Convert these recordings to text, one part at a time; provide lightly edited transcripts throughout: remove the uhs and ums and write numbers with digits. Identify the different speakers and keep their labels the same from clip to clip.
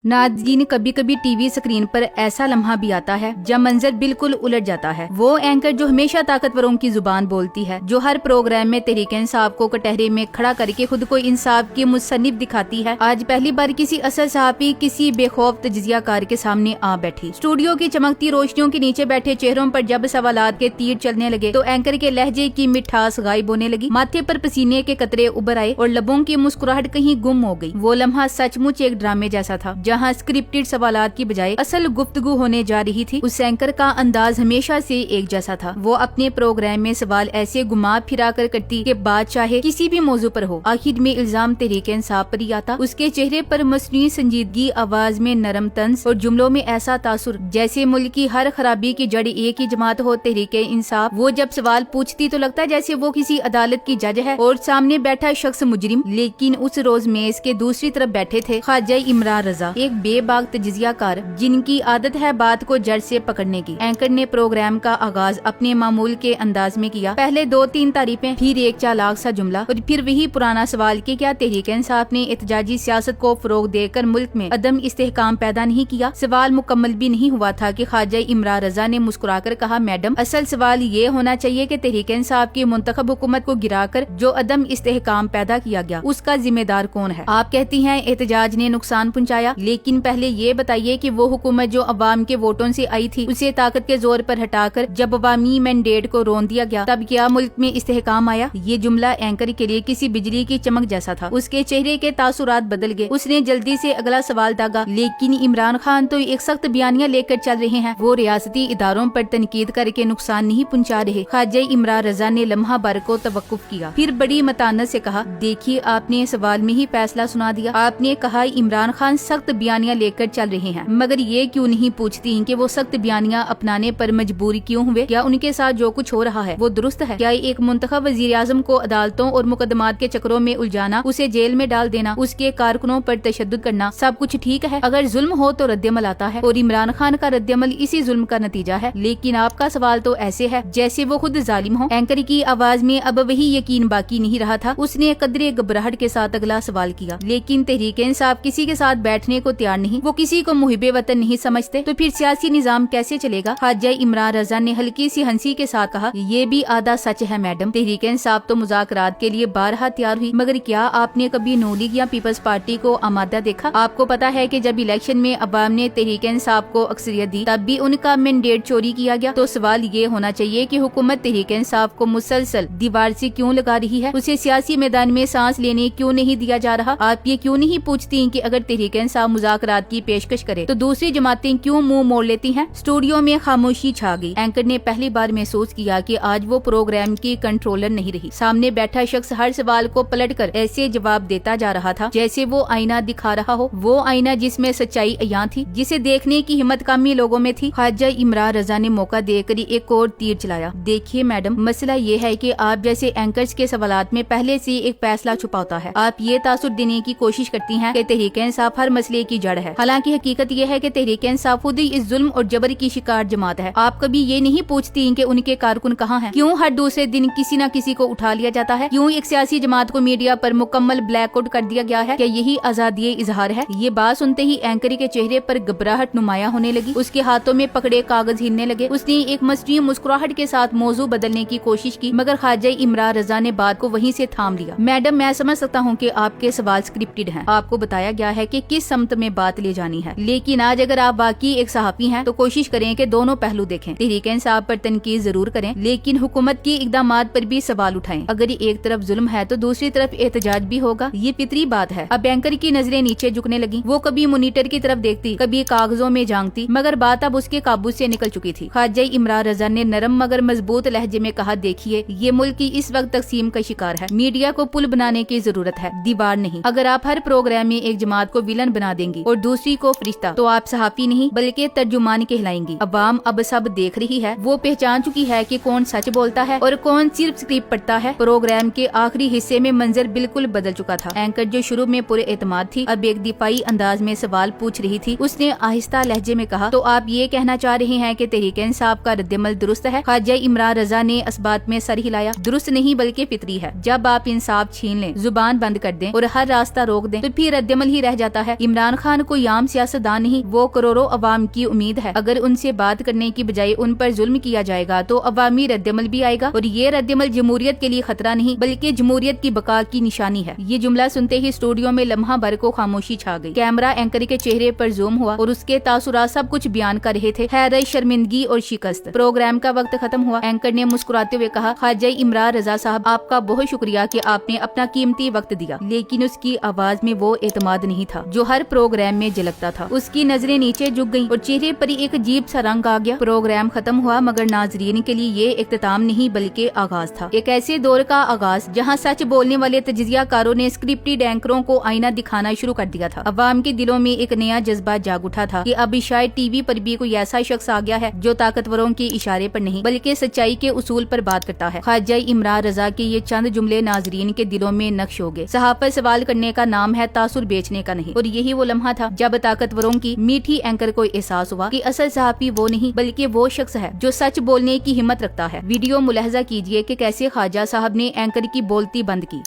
Speaker 1: नाज़रीन, कभी कभी टीवी स्क्रीन पर ऐसा लम्हा भी आता है जब मंजर बिल्कुल उलट जाता है। वो एंकर जो हमेशा ताकतवरों की जुबान बोलती है, जो हर प्रोग्राम में तहरीक इंसाफ को कटहरे में खड़ा करके खुद को इंसाफ की मुसन्निफ दिखाती है, आज पहली बार किसी असल सहाफ़ी किसी बेखौफ तजिज़ियाकार के सामने आ बैठी। स्टूडियो की चमकती रोशनियों के नीचे बैठे चेहरों पर जब सवालात के तीर चलने लगे तो एंकर के लहजे की मिठास गायब होने लगी, माथे पर पसीने के कतरे उभर आए और लबों की मुस्कुराहट कहीं गुम हो गई। वो लम्हा सचमुच एक ड्रामे जैसा था, जहां स्क्रिप्टेड सवालात की बजाय असल गुफ्तगू होने जा रही थी। उस एंकर का अंदाज हमेशा से एक जैसा था। वो अपने प्रोग्राम में सवाल ऐसे घुमा फिरा कर करती कि बात चाहे किसी भी मौजू पर हो, आखिर में इल्जाम तहरीक इंसाफ पर ही आता। उसके चेहरे पर मसनूई संजीदगी, आवाज में नरम तंज और जुमलों में ऐसा तासुर जैसे मुल्क की हर खराबी की जड़ एक ही जमात हो, तहरीक इंसाफ। वो जब सवाल पूछती तो लगता जैसे वो किसी अदालत की जज है और सामने बैठा शख्स मुजरिम। लेकिन उस रोज मेज के दूसरी तरफ बैठे थे ख्वाजा इमरान रजा, एक बेबाक तजिज़ियाकार जिनकी आदत है बात को जड़ से पकड़ने की। एंकर ने प्रोग्राम का आगाज अपने मामूल के अंदाज में किया। पहले 2-3 तारीफें, फिर एक चालाक सा जुमला और फिर वही पुराना सवाल कि क्या तहरीक इंसाफ ने एहतजाजी सियासत को फरोग देकर मुल्क में अदम इस्तेहकाम पैदा नहीं किया। सवाल मुकम्मल भी नहीं हुआ था कि ख्वाजा इमरान रजा ने मुस्कुराकर कहा, मैडम, असल सवाल ये होना चाहिए कि तहरीक इंसाफ की मुंतखब हुकूमत को गिराकर जो अदम इस्तेहकाम पैदा किया गया उसका जिम्मेदार कौन है। आप कहती हैं एहतजाज ने नुकसान पहुँचाया, लेकिन पहले ये बताइए कि वो हुकूमत जो अवाम के वोटों से आई थी उसे ताकत के जोर पर हटाकर जब अवामी मैंडेट को रोन दिया गया तब क्या मुल्क में इस्तेहकाम आया। ये जुमला एंकर के लिए किसी बिजली की चमक जैसा था। उसके चेहरे के तासुरात बदल गए। उसने जल्दी से अगला सवाल दागा, लेकिन इमरान खान तो एक सख्त बयानिया लेकर चल रहे हैं, वो रियासती इदारों पर तनकीद करके नुकसान नहीं पहुँचा रहे। ख्वाजा इमरान रजा ने लम्हा भर को तवक्कुफ किया, फिर बड़ी मतानत से कहा, देखिए आपने सवाल में ही फैसला सुना दिया। आपने कहा इमरान खान सख्त बयानिया लेकर चल रहे हैं, मगर ये क्यों नहीं पूछती कि वो सख्त बयानिया अपनाने पर मजबूर क्यों हुए। क्या उनके साथ जो कुछ हो रहा है वो दुरुस्त है। क्या एक मुंतखब वजीर आजम को अदालतों और मुकदमात के चक्रों में उलझाना, उसे जेल में डाल देना, उसके कारकुनों पर तशद्दुद करना सब कुछ ठीक है। अगर जुल्म हो तो रद्दअमल आता है और इमरान खान का रद्दअमल इसी जुल्म का नतीजा है। लेकिन आपका सवाल तो ऐसे है जैसे वो खुद जालिम हो। एंकर की आवाज में अब वही यकीन बाकी नहीं रहा था। उसने कदरे घबराहट के साथ अगला सवाल किया, लेकिन तहरीक इंसाफ किसी के साथ बैठने को तैयार नहीं, वो किसी को मुहिबे वतन नहीं समझते, तो फिर सियासी निजाम कैसे चलेगा। ख्वाजा इमरान रजा ने हल्की सी हंसी के साथ कहा, ये भी आधा सच है मैडम। तहरीक इंसाफ तो मुज़ाकरात के लिए बारहा तैयार हुई, मगर क्या आपने कभी नून लीग या पीपल्स पार्टी को आमादा देखा। आपको पता है कि जब इलेक्शन में अवाम ने तहरीक इंसाफ को अक्सरियत दी तब भी उनका मैंडेट चोरी किया गया। तो सवाल ये होना चाहिए कि हुकूमत तहरीक इंसाफ को मुसलसल दीवार से क्यों लगा रही है, उसे सियासी मैदान में सांस लेने क्यों नहीं दिया जा रहा। आप ये क्यों नहीं पूछती कि अगर तहरीक इंसाफ मुज़ाकरात की पेशकश करे तो दूसरी जमातें क्यों मुंह मोड़ लेती हैं। स्टूडियो में खामोशी छा गई। एंकर ने पहली बार महसूस किया कि आज वो प्रोग्राम की कंट्रोलर नहीं रही। सामने बैठा शख्स हर सवाल को पलटकर ऐसे जवाब देता जा रहा था जैसे वो आईना दिखा रहा हो, वो आईना जिसमें सच्चाई अयां थी, जिसे देखने की हिम्मत कम ही लोगों में थी। ख्वाजा इमरान रजा ने मौका देकर एक और तीर चलाया, देखिए मैडम, मसला ये है कि आप जैसे एंकर्स के सवालात में पहले से एक फैसला छुपाता है। आप ये तासुर देने की कोशिश करती हैं कि तहरीक इंसाफ हर मसले की जड़ है, हालांकि हकीकत यह है कि तहरीक इंसाफ खुद ही इस जुल्म और जबर की शिकार जमात है। आप कभी ये नहीं पूछती कि उनके कारकुन कहाँ हैं। क्यों हर दूसरे दिन किसी न किसी को उठा लिया जाता है। क्यों एक सियासी जमात को मीडिया पर मुकम्मल ब्लैकआउट कर दिया गया है। क्या यही आजादी इजहार है। ये बात सुनते ही एंकर के चेहरे पर घबराहट नुमाया होने लगी। उसके हाथों में पकड़े कागज हिलने लगे। उसने एक मसनूई मुस्कुराहट के साथ मौजू बदलने की कोशिश की, मगर ख्वाजा इमरान रजा ने बात को वहीं से थाम लिया। मैडम, मैं समझ सकता हूँ कि आपके सवाल स्क्रिप्टेड हैं। आपको बताया गया है कि किस समत में बात ले जानी है, लेकिन आज अगर आप बाकी एक सहाफी हैं तो कोशिश करें कि दोनों पहलू देखें। तहरीक इंसाफ पर तनकीद जरूर करें, लेकिन हुकूमत की इक़दामात पर भी सवाल उठाएं। अगर एक तरफ जुल्म है तो दूसरी तरफ एहतजाज भी होगा, ये फितरी बात है। अब एंकर की नजरें नीचे झुकने लगी। वो कभी मॉनिटर की तरफ देखती, कभी कागजों में झांकती, मगर बात अब उसके काबू से निकल चुकी थी। ख्वाजा इमरान रजा ने नरम मगर मजबूत लहजे में कहा, देखिए, ये मुल्क की इस वक्त तकसीम का शिकार है। मीडिया को पुल बनाने की जरूरत है, दीवार नहीं। अगर आप हर प्रोग्राम में एक जमात को विलन बना देंगी और दूसरी को फरिश्ता, तो आप सहाफी नहीं बल्कि तर्जुमान कहलाएंगी। अवाम अब सब देख रही है, वो पहचान चुकी है कि कौन सच बोलता है और कौन सिर्फ स्क्रिप्ट पढ़ता है। प्रोग्राम के आखिरी हिस्से में मंजर बिल्कुल बदल चुका था। एंकर जो शुरू में पूरे एतमाद थी, अब एक दिफाई अंदाज में सवाल पूछ रही थी। उसने आहिस्ता लहजे में कहा, तो आप ये कहना चाह रहे हैं कि तहरीक इंसाफ का रद्दअमल दुरुस्त है। ख्वाजा इमरान रजा ने इस बात में सर हिलाया, दुरुस्त नहीं बल्कि फितरी है। जब आप इंसाफ छीन लें, जुबान बंद कर दें और हर रास्ता रोक दें तो फिर रद्दअमल ही रह जाता है। इमरान عمران خان کوئی عام سیاستدان نہیں، وہ کروڑوں عوام کی امید ہے۔ اگر ان سے بات کرنے کی بجائے ان پر ظلم کیا جائے گا تو عوامی رد عمل بھی آئے گا، اور یہ رد عمل جمہوریت کے لیے خطرہ نہیں بلکہ جمہوریت کی بقا کی نشانی ہے۔ یہ جملہ سنتے ہی اسٹوڈیو میں لمحہ بھر کو خاموشی چھا گئی۔ کیمرہ اینکر کے چہرے پر زوم ہوا اور اس کے تاثرات سب کچھ بیان کر رہے تھے، حیرت، شرمندگی اور شکست۔ پروگرام کا وقت ختم ہوا۔ اینکر نے مسکراتے ہوئے کہا، خواجہ عمران رضا صاحب، آپ کا بہت شکریہ کہ آپ نے اپنا قیمتی وقت دیا۔ لیکن اس کی آواز میں وہ اعتماد نہیں تھا جو ہر پروگرام میں جھلکتا تھا۔ اس کی نظریں نیچے جھک گئیں اور چہرے پر ایک عجیب سا رنگ آ گیا۔ پروگرام ختم ہوا مگر ناظرین کے لیے یہ اختتام نہیں بلکہ آغاز تھا، ایک ایسے دور کا آغاز جہاں سچ بولنے والے تجزیہ کاروں نے اسکرپٹڈ اینکروں کو آئینہ دکھانا شروع کر دیا تھا۔ عوام کے دلوں میں ایک نیا جذبہ جاگ اٹھا تھا کہ اب شاید ٹی وی پر بھی کوئی ایسا شخص آ گیا ہے جو طاقتوروں کے اشارے پر نہیں بلکہ سچائی کے اصول پر بات کرتا ہے۔ خواجہ عمران رضا کے یہ چند جملے ناظرین کے دلوں میں نقش ہو گئے۔ صحافت سوال کرنے کا نام ہے، تاثر بیچنے کا نہیں، اور یہی وہ لمحہ تھا جب طاقتوروں کی میٹھی اینکر کو احساس ہوا کہ اصل صحافی وہ نہیں بلکہ وہ شخص ہے جو سچ بولنے کی ہمت رکھتا ہے۔ ویڈیو ملاحظہ کیجئے کہ کیسے خواجہ صاحب نے اینکر کی بولتی بند کی۔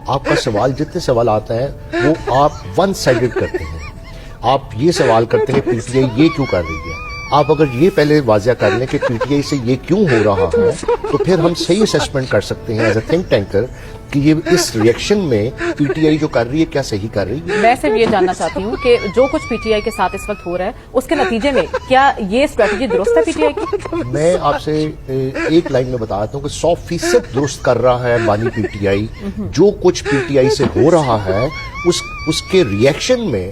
Speaker 2: آپ کا سوال، جتنے سوال آتا ہے وہ آپ ون سائیڈڈ کرتے ہیں۔ آپ یہ سوال کرتے ہیں پی ٹی آئی یہ کیوں کر رہی ہے۔ آپ اگر یہ پہلے واضح کر لیں کہ پی ٹی آئی سے یہ کیوں ہو رہا ہے تو پھر ہم صحیح اسیسمنٹ کر سکتے ہیں ایز اے تھنک ٹینکر کہ یہ اس ریئیکشن میں پی ٹی آئی جو کر رہی ہے کیا صحیح کر رہی ہے۔
Speaker 3: میں صرف یہ جاننا چاہتی ہوں کہ جو کچھ پی ٹی آئی کے ساتھ اس وقت ہو رہا ہے اس کے نتیجے میں کیا یہ اسٹریٹجی درست ہے پی ٹی آئی کی؟
Speaker 2: میں آپ سے ایک لائن میں بتاتا ہوں کہ 100% درست کر رہا ہے بانی پی ٹی آئی۔ جو کچھ پی ٹی آئی سے ہو رہا ہے اس کے ریئیکشن میں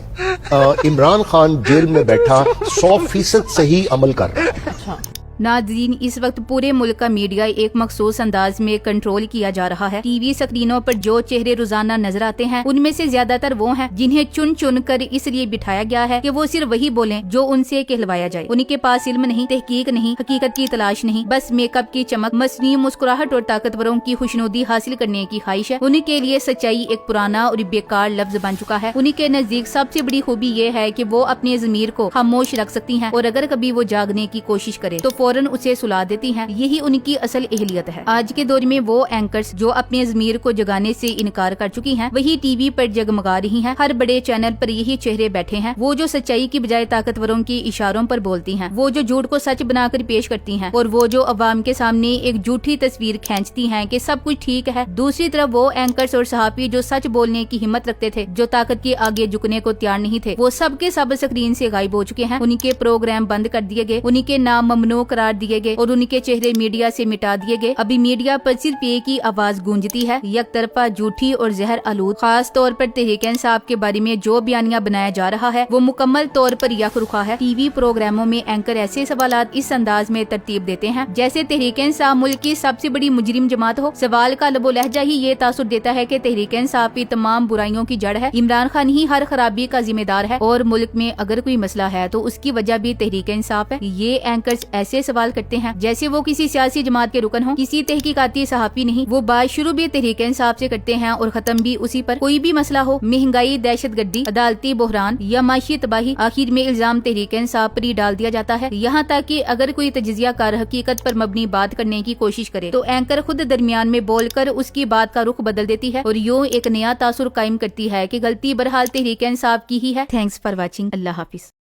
Speaker 2: عمران خان جیل میں بیٹھا 100% صحیح عمل کر رہا ہے۔
Speaker 1: ناظرین، اس وقت پورے ملک کا میڈیا ایک مخصوص انداز میں کنٹرول کیا جا رہا ہے۔ ٹی وی سکرینوں پر جو چہرے روزانہ نظر آتے ہیں ان میں سے زیادہ تر وہ ہیں جنہیں چن چن کر اس لیے بٹھایا گیا ہے کہ وہ صرف وہی بولیں جو ان سے کہلوایا جائے۔ ان کے پاس علم نہیں، تحقیق نہیں، حقیقت کی تلاش نہیں، بس میک اپ کی چمک، مصنوعی مسکراہٹ اور طاقتوروں کی خوشنودی حاصل کرنے کی خواہش ہے۔ ان کے لیے سچائی ایک پرانا اور بیکار لفظ بن چکا ہے۔ ان کے نزدیک سب سے بڑی خوبی یہ ہے کہ وہ اپنے ضمیر کو خاموش رکھ سکتی ہیں، اور اگر کبھی وہ جاگنے کی کوشش کرے تو فوراً اسے سلا دیتی ہیں۔ یہی ان کی اصل اہلیت ہے۔ آج کے دور میں وہ اینکرز جو اپنے ضمیر کو جگانے سے انکار کر چکی ہیں وہی ٹی وی پر جگمگا رہی ہیں۔ ہر بڑے چینل پر یہی چہرے بیٹھے ہیں، وہ جو سچائی کی بجائے طاقتوروں کی اشاروں پر بولتی ہیں، وہ جو جھوٹ کو سچ بنا کر پیش کرتی ہیں، اور وہ جو عوام کے سامنے ایک جھوٹی تصویر کھینچتی ہیں کہ سب کچھ ٹھیک ہے۔ دوسری طرف وہ اینکرز اور صحافی جو سچ بولنے کی ہمت رکھتے تھے، جو طاقت کے آگے جھکنے کو تیار نہیں تھے، وہ سب کے سب اسکرین سے غائب ہو چکے ہیں۔ ان کے پروگرام بند کر دیے گئے، ان کے نام ممنوع قرار دیے گئے اور ان کے چہرے میڈیا سے مٹا دیے گئے۔ ابھی میڈیا پر صرف ایک ہی آواز گونجتی ہے، یک طرفہ، جھوٹی اور زہر آلود۔ خاص طور پر تحریک انصاف کے بارے میں جو بیانیہ بنایا جا رہا ہے وہ مکمل طور پر یک رخا ہے۔ ٹی وی پروگراموں میں اینکر ایسے سوالات اس انداز میں ترتیب دیتے ہیں جیسے تحریک انصاف ملک کی سب سے بڑی مجرم جماعت ہو۔ سوال کا لب و لہجہ ہی یہ تاثر دیتا ہے کہ تحریک انصاف کی تمام برائیوں کی جڑ ہے، عمران خان ہی ہر خرابی کا ذمہ دار ہے، اور ملک میں اگر کوئی مسئلہ ہے تو اس کی وجہ بھی تحریک انصاف ہے۔ یہ اینکرز ایسے سوال کرتے ہیں جیسے وہ کسی سیاسی جماعت کے رکن ہوں، کسی تحقیقاتی صحافی نہیں۔ وہ بات شروع بھی تحریک انصاف سے کرتے ہیں اور ختم بھی اسی پر۔ کوئی بھی مسئلہ ہو، مہنگائی، دہشت گردی، عدالتی بحران یا معاشی تباہی، آخر میں الزام تحریک انصاف پر ہی ڈال دیا جاتا ہے۔ یہاں تک کہ اگر کوئی تجزیہ کار حقیقت پر مبنی بات کرنے کی کوشش کرے تو اینکر خود درمیان میں بول کر اس کی بات کا رخ بدل دیتی ہے اور یوں ایک نیا تاثر قائم کرتی ہے کہ غلطی بہرحال تحریک انصاف کی ہی ہے۔ Thanks for watching. اللہ حافظ۔